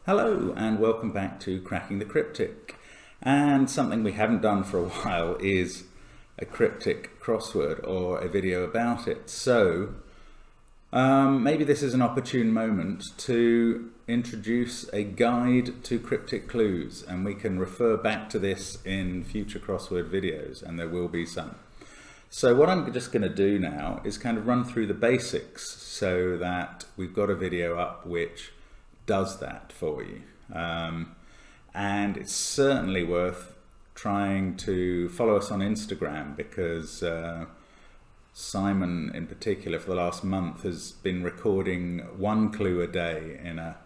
Hello and welcome back to Cracking the Cryptic. And something we haven't done for a while is a cryptic crossword or a video about it. So maybe this is an opportune moment to introduce a guide to cryptic clues, and we can refer back to this in future crossword videos, and there will be some. So what I'm just going to do now is kind of run through the basics so that we've got a video up which does that for you. And it's certainly worth trying to follow us on Instagram, because Simon in particular for the last month has been recording one clue a day in I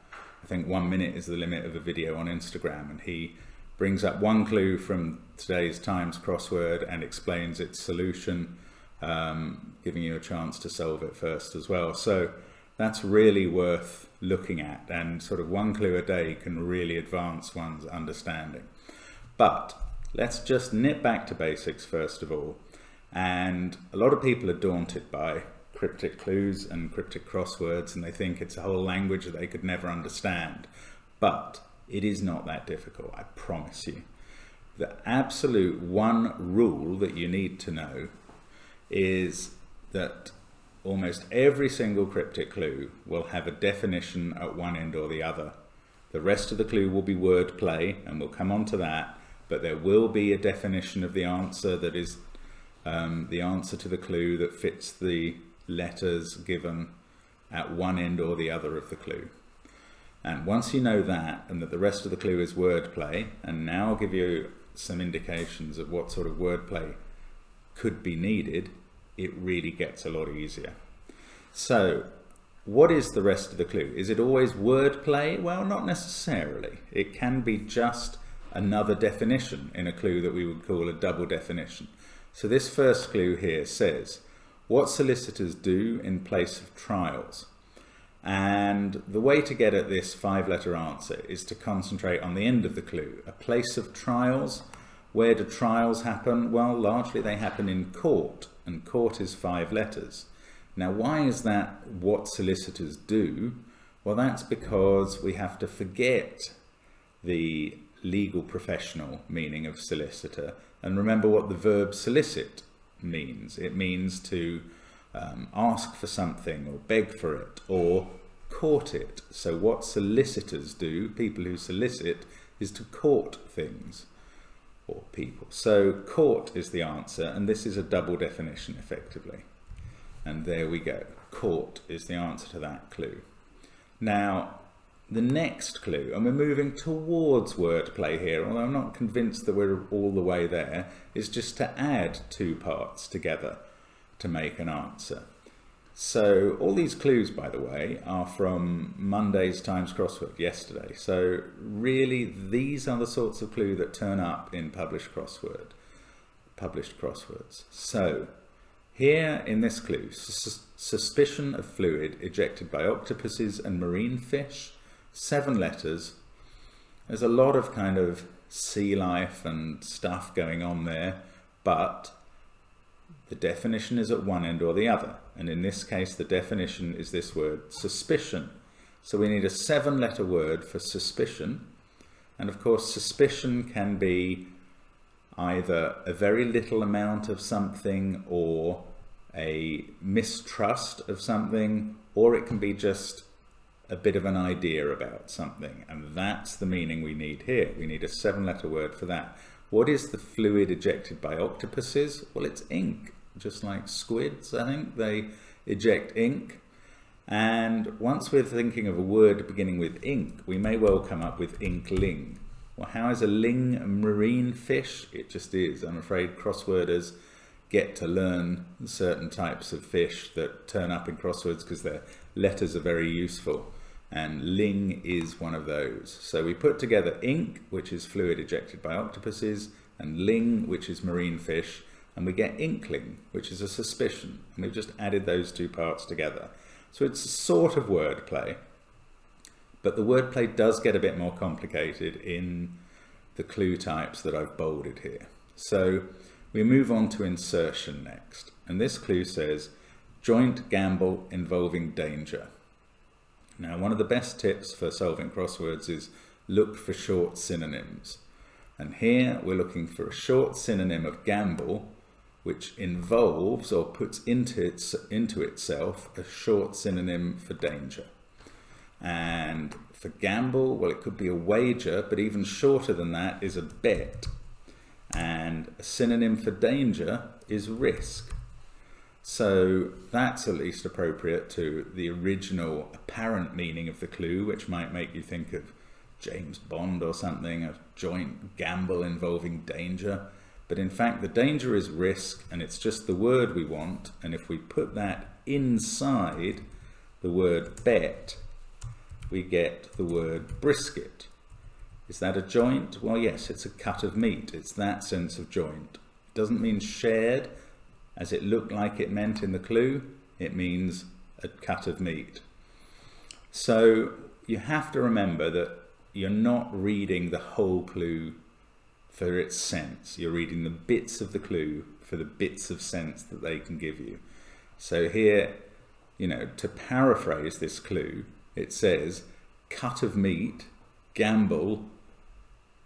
think 1 minute is the limit of a video on Instagram, and he brings up one clue from today's Times crossword and explains its solution, giving you a chance to solve it first as well. So that's really worth looking at, and sort of one clue a day can really advance one's understanding. But let's just nip back to basics first of all. And a lot of people are daunted by cryptic clues and cryptic crosswords, and they think it's a whole language that they could never understand. But it is not that difficult, I promise you. The absolute one rule that you need to know is that almost every single cryptic clue will have a definition at one end or the other. The rest of the clue will be wordplay, and we'll come on to that, but there will be a definition of the answer that is the answer to the clue that fits the letters given at one end or the other of the clue. And once you know that, and that the rest of the clue is wordplay, and now I'll give you some indications of what sort of wordplay could be needed, it really gets a lot easier. So what is the rest of the clue? Is it always wordplay? Well, not necessarily. It can be just another definition in a clue that we would call a double definition. So this first clue here says, what solicitors do in place of trials. And the way to get at this 5-letter answer is to concentrate on the end of the clue. A place of trials. Where do trials happen? Well, largely they happen in court, and court is 5 letters. Now, why is that what solicitors do? Well, that's because we have to forget the legal professional meaning of solicitor and remember what the verb solicit means. It means to ask for something or beg for it or court it. So what solicitors do, people who solicit, is to court things or people. So court is the answer, and this is a double definition effectively. And there we go. Court is the answer to that clue. Now, the next clue, and we're moving towards wordplay here, although I'm not convinced that we're all the way there, is just to add 2 parts together to make an answer. So all these clues, by the way, are from Monday's Times crossword yesterday. So really, these are the sorts of clue that turn up in published crosswords. So here in this clue, suspicion of fluid ejected by octopuses and marine fish, 7 letters. There's a lot of kind of sea life and stuff going on there, but the definition is at one end or the other. And in this case, the definition is this word, suspicion. So we need a 7-letter word for suspicion. And of course, suspicion can be either a very little amount of something or a mistrust of something, or it can be just a bit of an idea about something. And that's the meaning we need here. We need a 7-letter word for that. What is the fluid ejected by octopuses? Well, it's ink. Just like squids, I think, they eject ink. And once we're thinking of a word beginning with ink, we may well come up with inkling. Well, how is a ling a marine fish? It just is. I'm afraid crossworders get to learn certain types of fish that turn up in crosswords because their letters are very useful. And ling is one of those. So we put together ink, which is fluid ejected by octopuses, and ling, which is marine fish, and we get inkling, which is a suspicion. And we've just added those 2 parts together. So it's a sort of wordplay, but the wordplay does get a bit more complicated in the clue types that I've bolded here. So we move on to insertion next. And this clue says, joint gamble involving danger. Now, one of the best tips for solving crosswords is look for short synonyms. And here we're looking for a short synonym of gamble, which involves or puts into itself a short synonym for danger. And for gamble, well, it could be a wager, but even shorter than that is a bet. And a synonym for danger is risk. So that's at least appropriate to the original apparent meaning of the clue, which might make you think of James Bond or something, a joint gamble involving danger. But in fact, the danger is risk, and it's just the word we want. And if we put that inside the word bet, we get the word brisket. Is that a joint? Well, yes, it's a cut of meat. It's that sense of joint. It doesn't mean shared, as it looked like it meant in the clue. It means a cut of meat. So you have to remember that you're not reading the whole clue for its sense. You're reading the bits of the clue for the bits of sense that they can give you. So here, to paraphrase this clue, it says, cut of meat, gamble,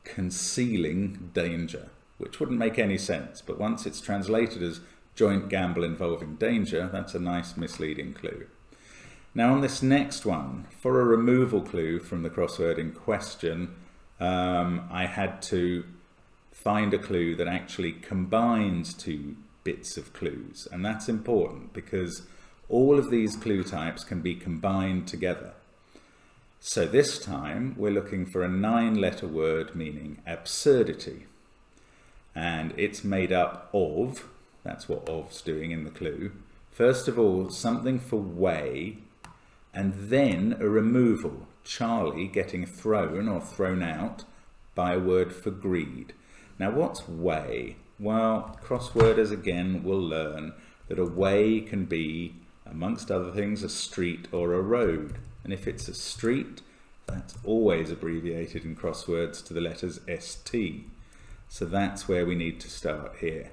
concealing danger, which wouldn't make any sense. But once it's translated as joint gamble involving danger, that's a nice misleading clue. Now on this next one, for a removal clue from the crossword in question, I had to find a clue that actually combines two bits of clues. And that's important because all of these clue types can be combined together. So this time we're looking for a 9-letter word meaning absurdity. And it's made up of, that's what of's doing in the clue, first of all, something for way, and then a removal, Charlie getting thrown or thrown out by a word for greed. Now what's way? Well, crossworders again will learn that a way can be, amongst other things, a street or a road. And if it's a street, that's always abbreviated in crosswords to the letters ST. So that's where we need to start here.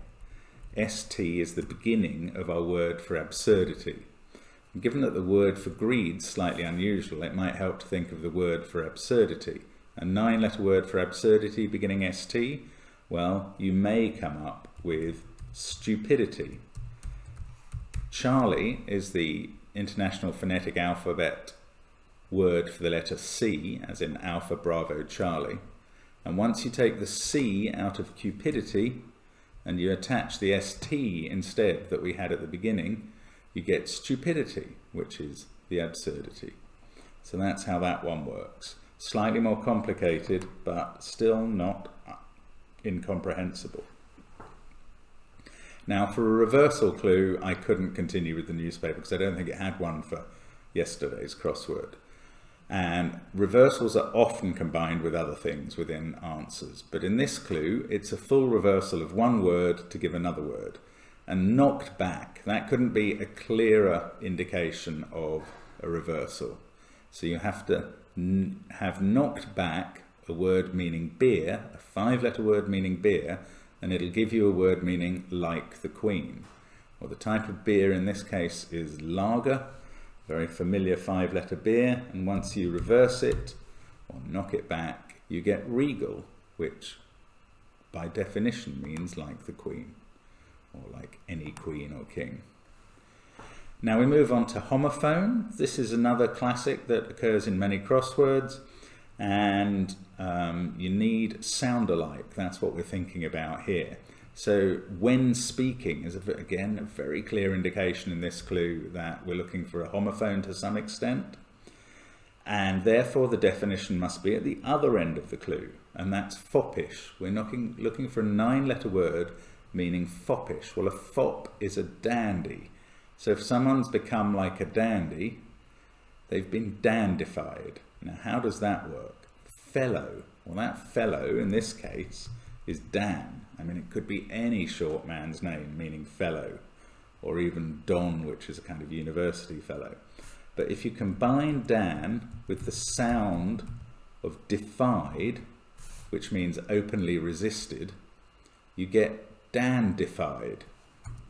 ST is the beginning of our word for absurdity. And given that the word for greed is slightly unusual, it might help to think of the word for absurdity. A 9-letter word for absurdity beginning ST, well, you may come up with stupidity. Charlie is the International Phonetic Alphabet word for the letter C, as in Alpha Bravo Charlie. And once you take the C out of cupidity and you attach the ST instead that we had at the beginning, you get stupidity, which is the absurdity. So that's how that one works. Slightly more complicated, but still not incomprehensible. Now for a reversal clue, I couldn't continue with the newspaper because I don't think it had one for yesterday's crossword. And reversals are often combined with other things within answers. But in this clue, it's a full reversal of one word to give another word. And knocked back, that couldn't be a clearer indication of a reversal. So you have to have knocked back a word meaning beer, a 5-letter word meaning beer, and it'll give you a word meaning like the Queen. Well, the type of beer in this case is lager, very familiar 5-letter beer, and once you reverse it or knock it back, you get regal, which by definition means like the Queen, or like any queen or king. Now we move on to homophone. This is another classic that occurs in many crosswords, and you need sound alike. That's what we're thinking about here. So when speaking is, again, a very clear indication in this clue that we're looking for a homophone to some extent, and therefore the definition must be at the other end of the clue, and that's foppish. We're looking for a 9-letter word meaning foppish. Well, a fop is a dandy. So if someone's become like a dandy, they've been dandified. Now how does that work? Fellow. Well, that fellow in this case is Dan. I mean, it could be any short man's name meaning fellow, or even Don, which is a kind of university fellow. But if you combine Dan with the sound of defied, which means openly resisted, you get dandified.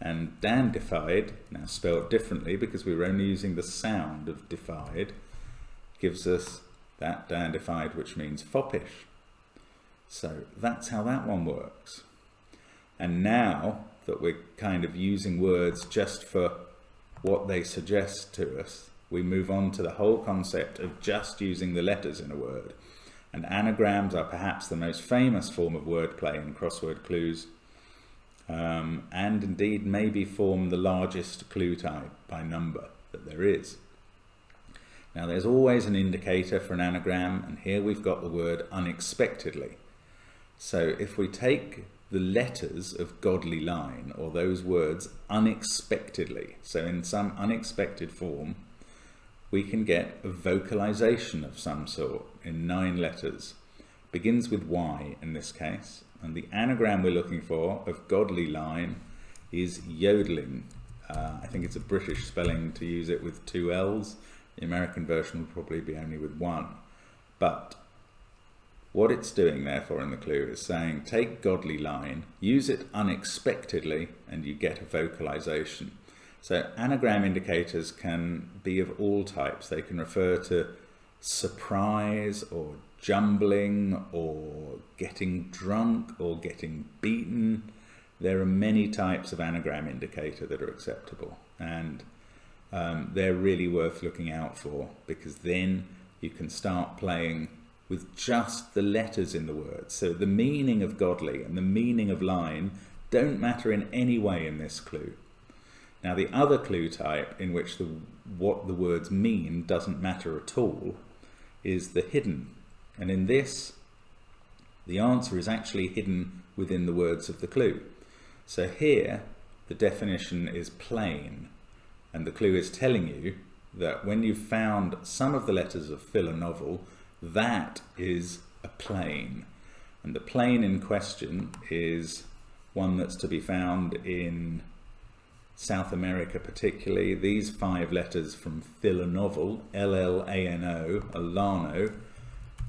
And dandified, now spelled differently because we were only using the sound of defied, gives us that dandified, which means foppish. So that's how that one works. And now that we're kind of using words just for what they suggest to us, we move on to the whole concept of just using the letters in a word. And anagrams are perhaps the most famous form of wordplay in crossword clues, and indeed maybe form the largest clue type by number that there is. Now there's always an indicator for an anagram, and here we've got the word unexpectedly. So if we take the letters of godly line, or those words unexpectedly, so in some unexpected form, we can get a vocalization of some sort in 9 letters. Begins with Y in this case, and the anagram we're looking for of godly line is yodeling. I think it's a British spelling to use it with 2 L's. The American version will probably be only with 1. But what it's doing therefore in the clue is saying take godly line, use it unexpectedly, and you get a vocalization. So anagram indicators can be of all types. They can refer to surprise or jumbling or getting drunk or getting beaten. There are many types of anagram indicator that are acceptable, and they're really worth looking out for, because then you can start playing with just the letters in the word. So the meaning of godly and the meaning of line don't matter in any way in this clue. Now the other clue type in which what the words mean doesn't matter at all is the hidden. And in this, the answer is actually hidden within the words of the clue. So here, the definition is plain, and the clue is telling you that when you've found some of the letters of fill a novel, that is a plane. And the plane in question is one that's to be found in South America particularly. These 5 letters from fill a novel, L-L-A-N-O, Alano,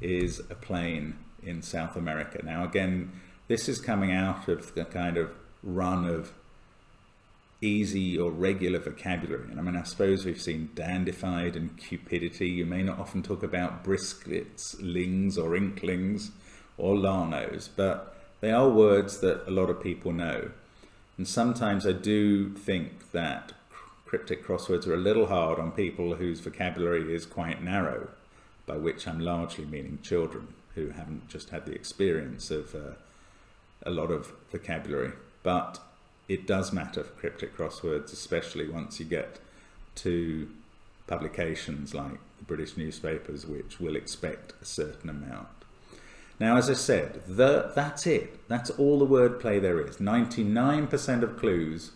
is a plane in South America. Now again, this is coming out of the kind of run of easy or regular vocabulary. And I mean, I suppose we've seen dandified and cupidity. You may not often talk about brisklets, lings or inklings or lanos, but they are words that a lot of people know. And sometimes I do think that cryptic crosswords are a little hard on people whose vocabulary is quite narrow, by which I'm largely meaning children who haven't just had the experience of a lot of vocabulary. But it does matter for cryptic crosswords, especially once you get to publications like the British newspapers, which will expect a certain amount. Now, as I said, that's it. That's all the wordplay there is. 99% of clues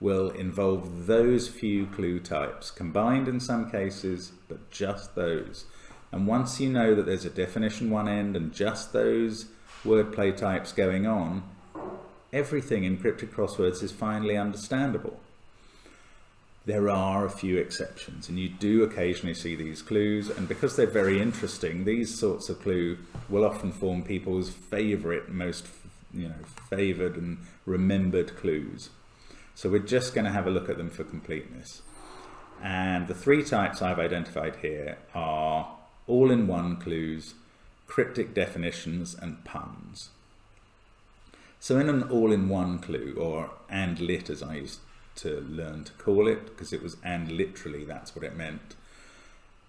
will involve those few clue types, combined in some cases, but just those. And once you know that there's a definition one end and just those wordplay types going on, everything in cryptic crosswords is finally understandable. There are a few exceptions, and you do occasionally see these clues, and because they're very interesting, these sorts of clue will often form people's favourite, most favoured and remembered clues. So we're just going to have a look at them for completeness. And the 3 types I've identified here are all-in-one clues, cryptic definitions, and puns. So in an all-in-one clue, or and lit as I used to learn to call it, because it was and literally, that's what it meant.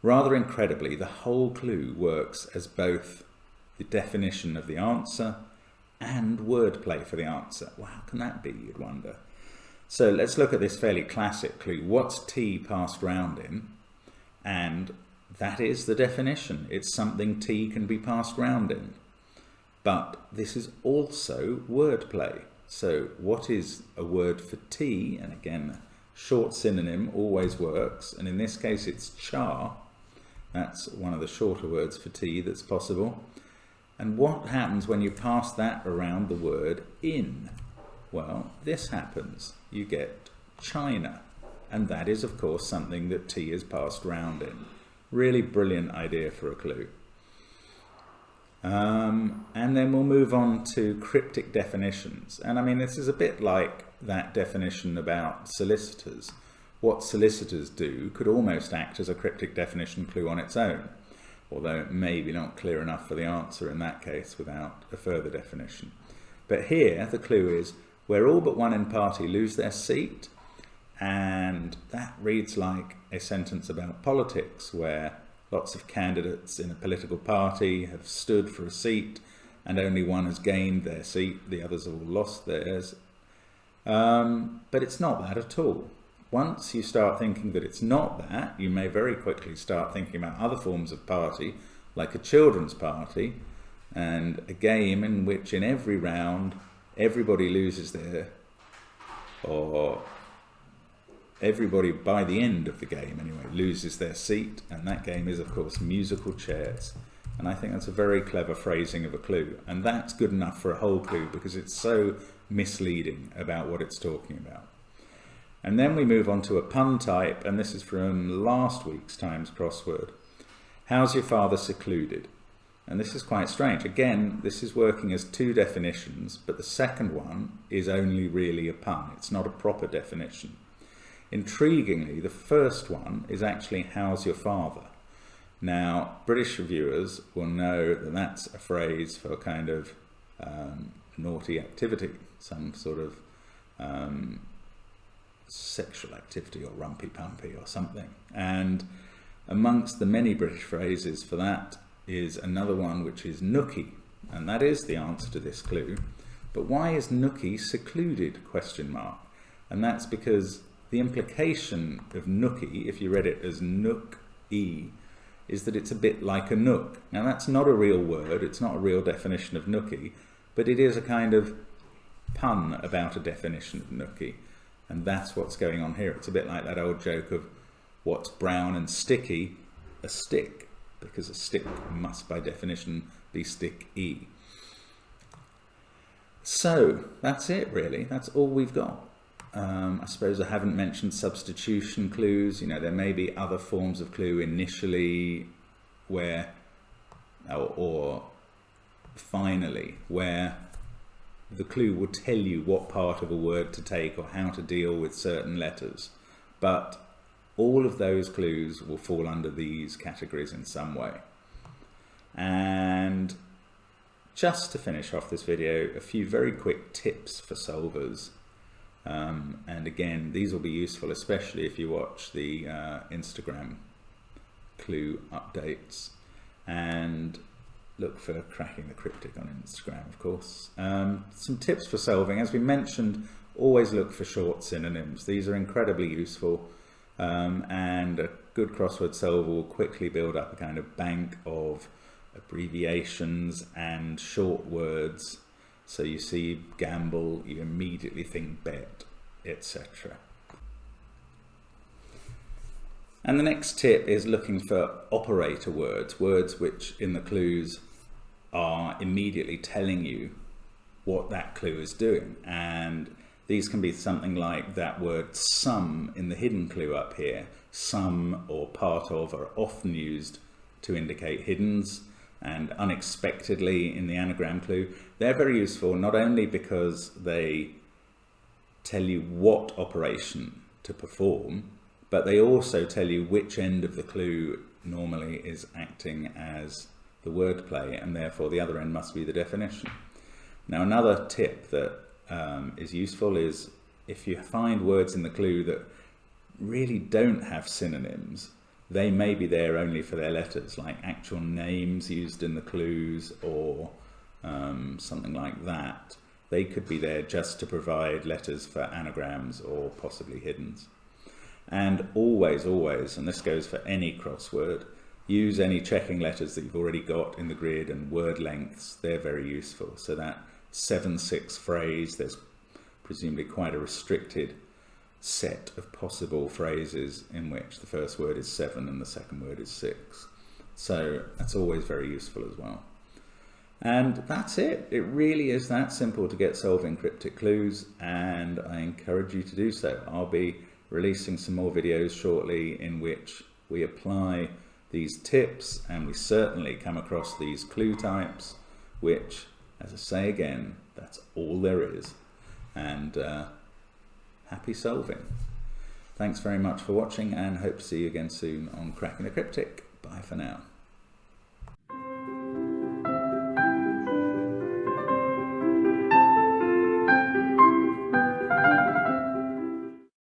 Rather incredibly, the whole clue works as both the definition of the answer and wordplay for the answer. Well, how can that be, you'd wonder? So let's look at this fairly classic clue. What's tea passed round in? And that is the definition. It's something tea can be passed round in. But this is also wordplay. So what is a word for tea? And again, short synonym always works. And in this case, it's char. That's one of the shorter words for tea that's possible. And what happens when you pass that around the word in? Well, this happens. You get china. And that is, of course, something that tea is passed round in. Really brilliant idea for a clue. And then we'll move on to cryptic definitions. And I mean, this is a bit like that definition about solicitors. What solicitors do could almost act as a cryptic definition clue on its own. although maybe not clear enough for the answer in that case without a further definition. But here the clue is where all but one in party lose their seat, and that reads like a sentence about politics where lots of candidates in a political party have stood for a seat and only one has gained their seat, the others have all lost theirs. But it's not that at all. Once you start thinking that it's not that, you may very quickly start thinking about other forms of party, like a children's party, and a game in which in every round everybody loses their, or everybody by the end of the game anyway, loses their seat, and that game is of course musical chairs. And I think that's a very clever phrasing of a clue, and that's good enough for a whole clue because it's so misleading about what it's talking about. And then we move on to a pun type, and this is from last week's Times crossword. How's your father secluded? And this is quite strange. Again, this is working as two definitions, but the second one is only really a pun. It's not a proper definition. Intriguingly, the first one is actually how's your father? Now, British reviewers will know that that's a phrase for kind of naughty activity, some sort of sexual activity or rumpy-pumpy or something. And amongst the many British phrases for that is another one which is nookie, and that is the answer to this clue. But why is nookie secluded, question mark? And that's because the implication of nookie, if you read it as nook-e, is that it's a bit like a nook. Now that's not a real word, it's not a real definition of nookie, but it is a kind of pun about a definition of nookie. And that's what's going on here. It's a bit like that old joke of what's brown and sticky, a stick, because a stick must by definition be stick-y. So that's it really, that's all we've got. I suppose I haven't mentioned substitution clues. You know, there may be other forms of clue initially where, or finally, where the clue will tell you what part of a word to take or how to deal with certain letters. But all of those clues will fall under these categories in some way. And just to finish off this video, a few very quick tips for solvers. And again, these will be useful, especially if you watch the Instagram clue updates, and look for Cracking the Cryptic on Instagram, of course. Some tips for solving. As we mentioned, always look for short synonyms. These are incredibly useful, and a good crossword solver will quickly build up a kind of bank of abbreviations and short words. So you see gamble, you immediately think bet, etc. And the next tip is looking for operator words, words which in the clues are immediately telling you what that clue is doing. And these can be something like that word some in the hidden clue up here. Some or part of are often used to indicate hiddens, and unexpectedly in the anagram clue. They're very useful not only because they tell you what operation to perform, but they also tell you which end of the clue normally is acting as the wordplay, and therefore the other end must be the definition. Now another tip that is useful is if you find words in the clue that really don't have synonyms, they may be there only for their letters, like actual names used in the clues or something like that. They could be there just to provide letters for anagrams or possibly hiddens. And always, always, and this goes for any crossword, use any checking letters that you've already got in the grid and word lengths. They're very useful. So that 7-6 phrase, there's presumably quite a restricted set of possible phrases in which the first word is 7 and the second word is 6. So that's always very useful as well. And that's it. It really is that simple to get solving cryptic clues, and I encourage you to do so. I'll be releasing some more videos shortly in which we apply these tips, and we certainly come across these clue types, which, as I say again, that's all there is. And happy solving. Thanks very much for watching, and hope to see you again soon on Cracking the Cryptic. Bye for now.